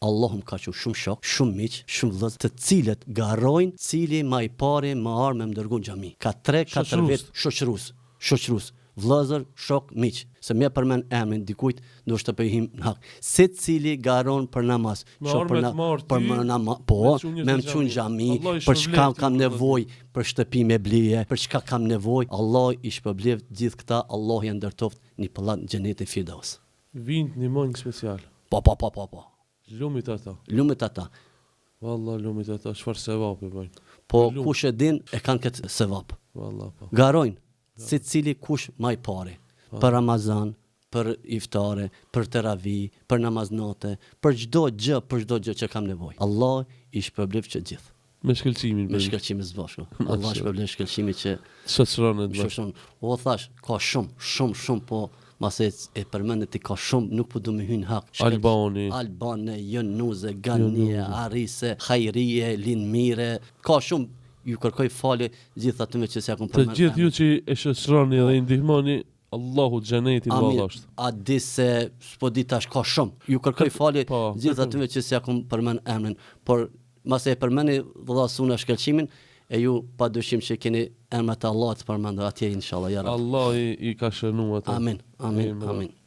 Allahu më ka qenë shumë shok, shumë miq, shumë vëllezër, të cilët garojnë cili më i pari më arë me më dërgu në xhami. Ka 3-4 vjet shoqërus. Vëllezër, shok, miq. Se më përmend emrin dikujt, ndoshta po i him në hak. Secili garon për namaz. Për namaz, po, me më çun xhami, për çka kam nevojë, për shtëpi me blije, për çka kam nevojë. Allah i shpërblev gjithë këta, Allah ja ndërtoft një pallat në xhenetin Firdaus. Vind një monjë special. Po. Lumit ata. Wallah, lumit ata, çfarë sevapi bëjnë. Po kush e din e kanë këtë sevap. Wallah po. Garojnë secili kush më i pari. Për Ramazan, për iftare, për teravi, për namaznate, për çdo gjë që kam nevojë. Allah i shpërblev që gjithë. Me shkëlqimin. Me shkëlqimin së bashku. Allah shpërblev shkëlqimin që shoqëronë të bashkë. O thash, ka shumë, po mase e përmendet i ka shumë, nuk po du me hynë hak. Albane, Jonuze, Ganie, Arise, Hajrije, Linmire, ka shumë, ju kërkoj falje gjithë atyme që s'ja kom përmendet. Të gjithë ju që e shoqëroni dhe i ndihmoni, Allahu xhenetin vallasht. A di se s'po di tash ka shumë. Ju kërkoj falje gjithë atyme që s'ja kom përmend emrin, por mase e përmeni vëlla Suna shkëlqimin, e ju pa dyshim që keni emrat e Allahut përmendur atje inshallah ya Rabbi. Allah i ka shënuar atë. Amin.